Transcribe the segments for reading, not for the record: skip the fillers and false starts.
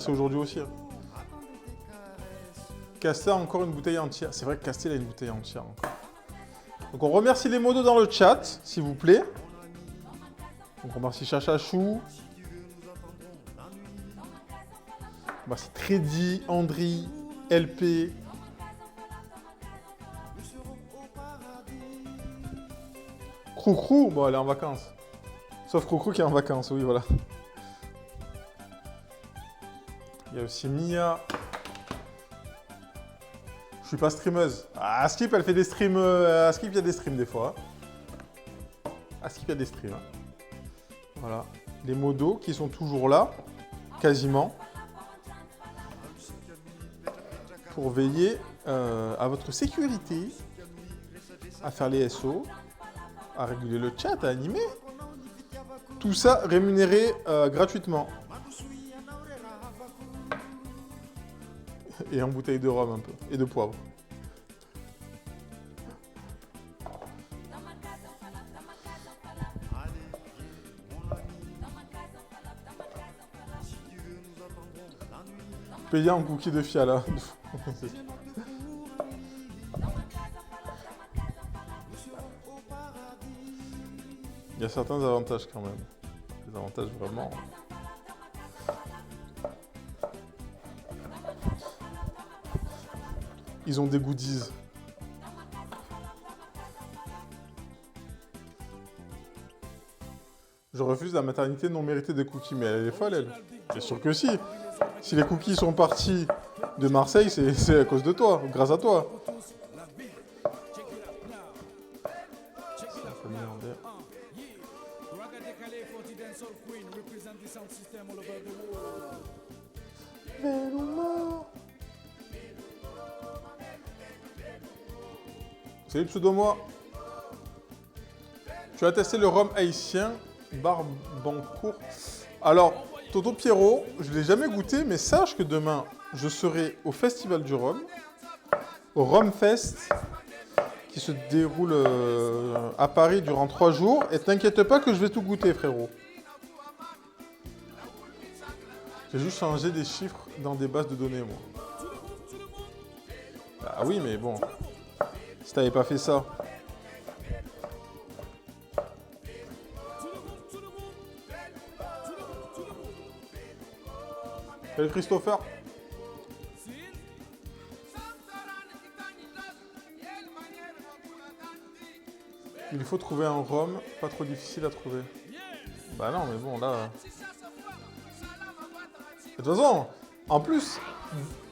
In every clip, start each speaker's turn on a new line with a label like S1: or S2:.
S1: C'est aujourd'hui aussi. Hein. Castel a encore une bouteille entière. C'est vrai que Castel a une bouteille entière encore. Donc on remercie les modos dans le chat, s'il vous plaît. Donc on remercie Chachachou. On remercie Treddy, Andri, LP. Croucrou, bon elle est en vacances. Sauf Croucrou qui est en vacances, oui voilà. Il y a aussi Mia. Je suis pas streameuse. Ah, Skip, elle fait des streams. Skip, il y a des streams des fois. Skip, il y a des streams. Voilà. Les modos qui sont toujours là, quasiment, pour veiller à votre sécurité, à faire les SO, à réguler le chat, à animer. Tout ça rémunéré gratuitement. Et en bouteille de rhum un peu. Et de poivre. Payé en cookie de Fiala. Il y a certains avantages quand même. Des avantages vraiment... Ils ont des goodies. Je refuse la maternité non méritée des cookies, mais elle est folle, elle. Bien sûr que si. Si les cookies sont partis de Marseille, c'est à cause de toi, grâce à toi. Salut pseudo-moi. Tu as testé le rhum haïtien Barbancourt. Alors, Toto Pierrot, je ne l'ai jamais goûté, mais sache que demain, je serai au Festival du Rhum, au Rhum Fest, qui se déroule à Paris durant 3 jours. Et t'inquiète pas que je vais tout goûter, frérot. J'ai juste changé des chiffres dans des bases de données, moi. Ah oui, mais bon... Si t'avais pas fait ça. Salut Christopher. Il faut trouver un rhum, pas trop difficile à trouver. Bah non, mais bon, là... De toute façon, en plus,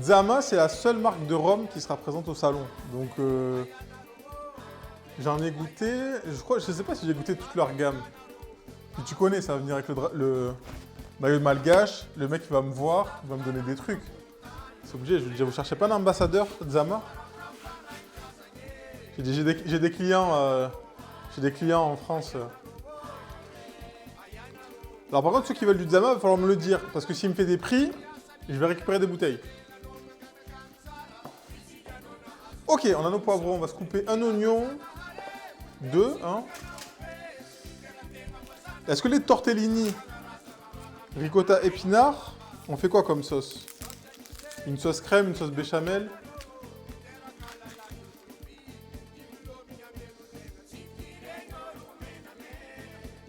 S1: Zama, c'est la seule marque de rhum qui sera présente au salon. Donc, j'en ai goûté... Je sais pas si j'ai goûté toute leur gamme. Puis tu connais, ça va venir avec le maillot de malgache. Le mec, il va me voir, il va me donner des trucs. C'est obligé, je veux dire, vous cherchez pas d'ambassadeur Zama? J'ai des clients... j'ai des clients en France. Alors par contre, ceux qui veulent du Zama, il va falloir me le dire. Parce que s'il me fait des prix, je vais récupérer des bouteilles. Ok, on a nos poivrons. On va se couper un oignon. 2, hein. Est-ce que les tortellini, ricotta épinard, on fait quoi comme sauce? Une sauce crème, une sauce béchamel?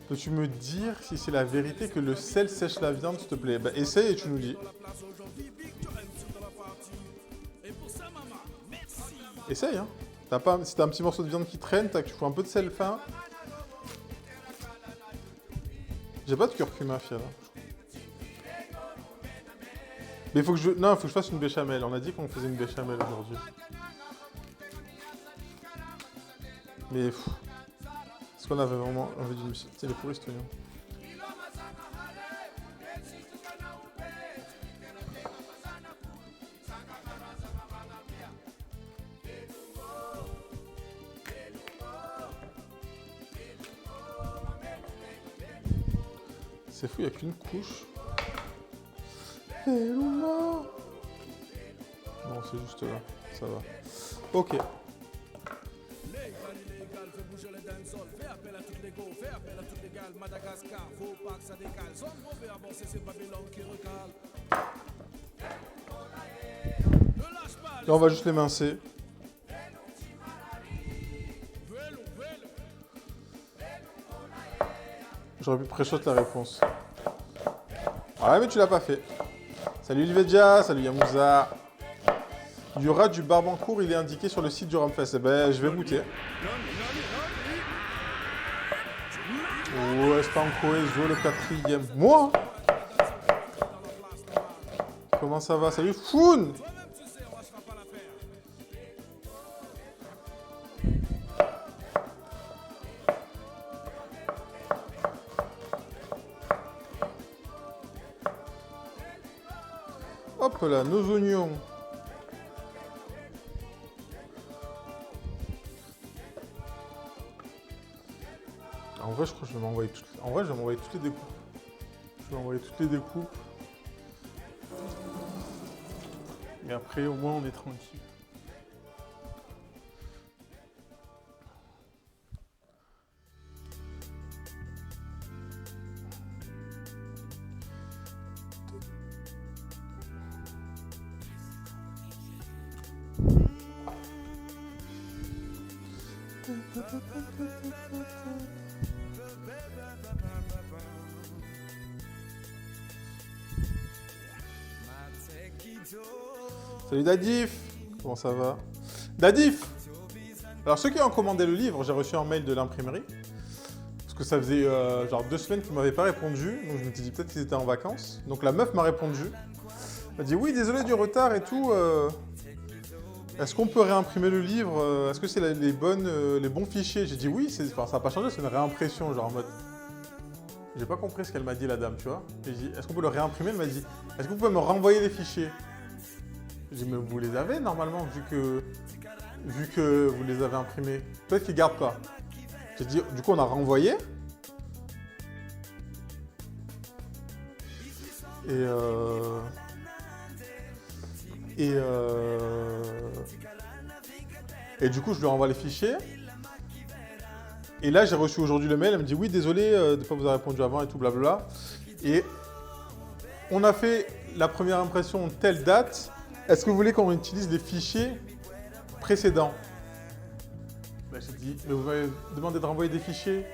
S1: Peux-tu me dire si c'est la vérité que le sel sèche la viande, s'il te plaît? Bah, essaye et tu nous dis. Essaye, hein. Si t'as un petit morceau de viande qui traîne, tu fous un peu de sel fin. J'ai pas de curcuma, Fiala. Mais faut que je... Non, faut que je fasse une béchamel. On a dit qu'on faisait une béchamel aujourd'hui. Mais... Est-ce qu'on avait vraiment envie d'une... C'est les pourris, cet oignon. C'est fou, il n'y a qu'une couche. Bon, c'est juste là. Ça va. Ok. Madagascar, faut pas que ça décale. Zone mauvais avancé, c'est Babylone qui recale. Là, on va juste l'émincer. J'aurais pu pré-shot la réponse. Ouais, mais tu l'as pas fait. Salut Livedja, salut Yamouza. Il y aura du Barbancourt, il est indiqué sur le site du Rumfest. Eh ben, je vais goûter. Oh, Estanco Ezo, le 4e. Moi? Comment ça va? Salut Foun! Hop là, nos oignons. En vrai, je crois que je vais m'envoyer toutes... En vrai, je vais m'envoyer toutes les découpes. Je vais m'envoyer toutes les découpes. Et après, au moins, on est tranquille. Salut Dadif, comment ça va? Dadif! Alors ceux qui ont commandé le livre, j'ai reçu un mail de l'imprimerie. Parce que ça faisait genre 2 semaines qu'ils ne m'avaient pas répondu. Donc je me suis dit peut-être qu'ils étaient en vacances. Donc la meuf m'a répondu. Elle m'a dit oui, désolé du retard et tout. Est-ce qu'on peut réimprimer le livre? Est-ce que c'est les bons fichiers? J'ai dit oui, ça n'a pas changé, c'est une réimpression, genre en mode... J'ai pas compris ce qu'elle m'a dit la dame, tu vois. J'ai dit, est-ce qu'on peut le réimprimer? Elle m'a dit, est-ce que vous pouvez me renvoyer les fichiers? J'ai dit, mais vous les avez normalement, vu que vous les avez imprimés. Peut-être qu'ils gardent pas. J'ai dit, du coup on a renvoyé. Et du coup je lui renvoie les fichiers. Et là, j'ai reçu aujourd'hui le mail, elle me dit « Oui, désolé de ne pas vous avoir répondu avant et tout, blablabla. » Et on a fait la première impression telle date. Est-ce que vous voulez qu'on utilise les fichiers précédents? Ben, j'ai dit « Mais vous m'avez demandé de renvoyer des fichiers ?»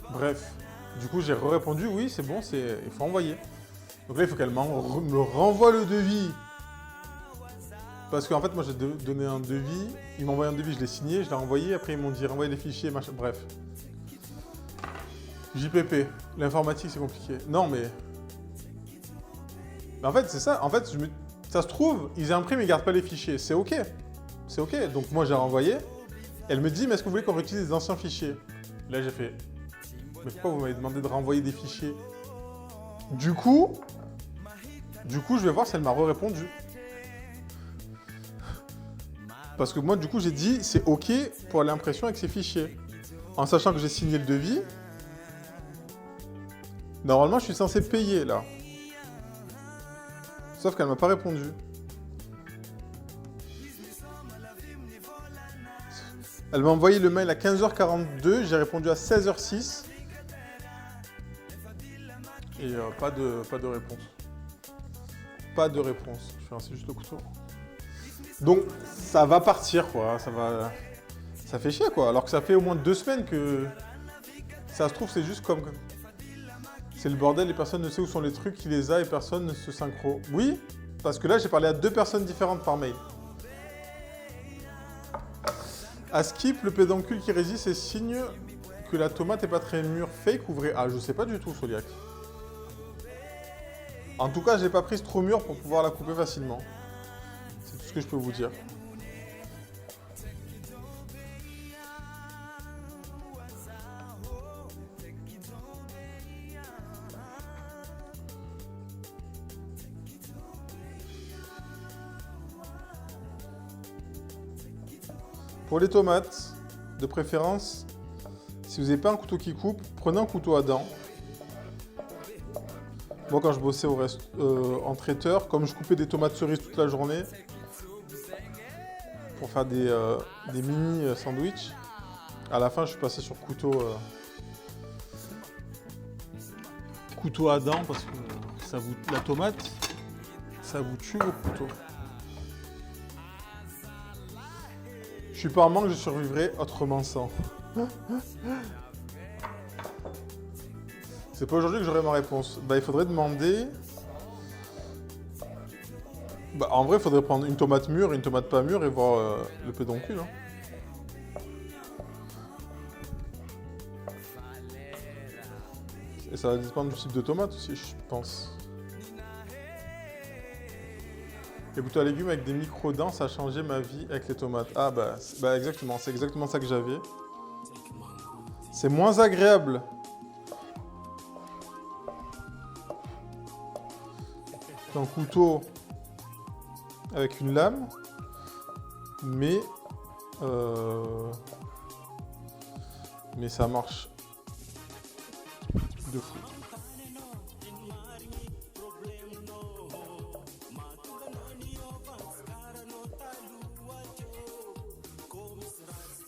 S1: Bref. Du coup, j'ai répondu « Oui, c'est bon, il faut envoyer. » Donc là, il faut qu'elle me renvoie le devis. Parce qu'en fait, moi, j'ai donné un devis. Ils m'ont envoyé un devis, je l'ai signé, je l'ai envoyé. Après, ils m'ont dit renvoyer les fichiers, machin. Bref. JPP. L'informatique, c'est compliqué. Non, mais en fait, c'est ça. En fait, ça se trouve, ils impriment, ils gardent pas les fichiers. C'est OK. C'est OK. Donc, moi, j'ai renvoyé. Elle me dit, mais est-ce que vous voulez qu'on réutilise les anciens fichiers? Là, j'ai fait, mais pourquoi vous m'avez demandé de renvoyer des fichiers? Du coup, je vais voir si elle m'a répondu. Parce que moi, du coup, j'ai dit, c'est OK pour l'impression avec ces fichiers. En sachant que j'ai signé le devis. Normalement, je suis censé payer, là. Sauf qu'elle m'a pas répondu. Elle m'a envoyé le mail à 15h42, j'ai répondu à 16h06. Et pas de réponse. Pas de réponse. Je fais ainsi juste le couteau. Donc, ça va partir, quoi. Ça fait chier, quoi. Alors que ça fait au moins 2 semaines que... Ça se trouve, c'est juste comme... C'est le bordel, les personnes ne savent où sont les trucs, qui les a et personne ne se synchro. Oui, parce que là, j'ai parlé à 2 personnes différentes par mail. À Skip, le pédoncule qui résiste est signe que la tomate est pas très mûre. Fake ou vrai? Ah, je sais pas du tout, Soliac. En tout cas, je l'ai pas prise trop mûre pour pouvoir la couper facilement. C'est tout ce que je peux vous dire. Pour les tomates, de préférence, si vous n'avez pas un couteau qui coupe, prenez un couteau à dents. Moi, quand je bossais en traiteur, comme je coupais des tomates cerises toute la journée, pour faire des mini sandwichs, à la fin, je suis passé sur couteau à dents parce que la tomate, ça vous tue au couteau. suis pas en manque, je survivrai autrement sans. C'est pas aujourd'hui que j'aurai ma réponse. Bah, il faudrait demander... Bah, en vrai, il faudrait prendre une tomate mûre et une tomate pas mûre et voir le pédoncule. Hein. Et ça va dépendre du type de tomate aussi, je pense. Les boutons à légumes avec des micro-dents, ça a changé ma vie avec les tomates. Ah bah exactement, c'est exactement ça que j'avais. C'est moins agréable. Un couteau avec une lame, mais ça marche de fou.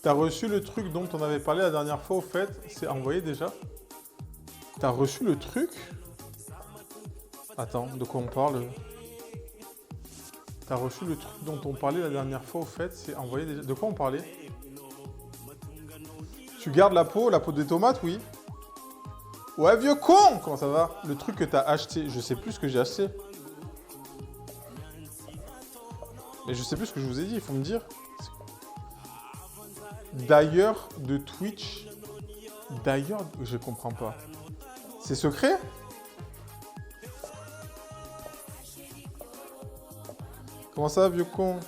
S1: T'as reçu le truc dont on avait parlé la dernière fois, au fait, c'est envoyé déjà? T'as reçu le truc? Attends, de quoi on parle? T'as reçu le truc dont on parlait la dernière fois, au fait, c'est envoyé déjà. De quoi on parlait? Tu gardes la peau des tomates, oui. Ouais, vieux con! Comment ça va? Le truc que t'as acheté, je sais plus ce que j'ai acheté. Mais je sais plus ce que je vous ai dit, il faut me dire. D'ailleurs, de Twitch. D'ailleurs, je comprends pas. C'est secret? Comment ça va, vieux con?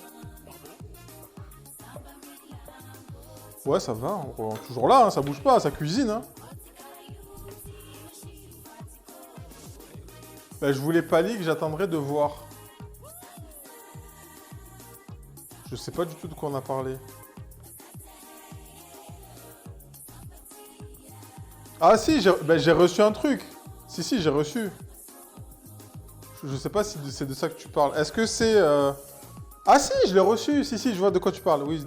S1: Ouais, ça va. On est toujours là, hein, ça bouge pas, ça cuisine. Hein. Bah, je voulais pas lire, j'attendrai de voir. Je sais pas du tout de quoi on a parlé. Ah si, j'ai reçu un truc. Si, j'ai reçu. Je sais pas si c'est de ça que tu parles. Est-ce que c'est... Ah si, je l'ai reçu. Si, je vois de quoi tu parles. Oui.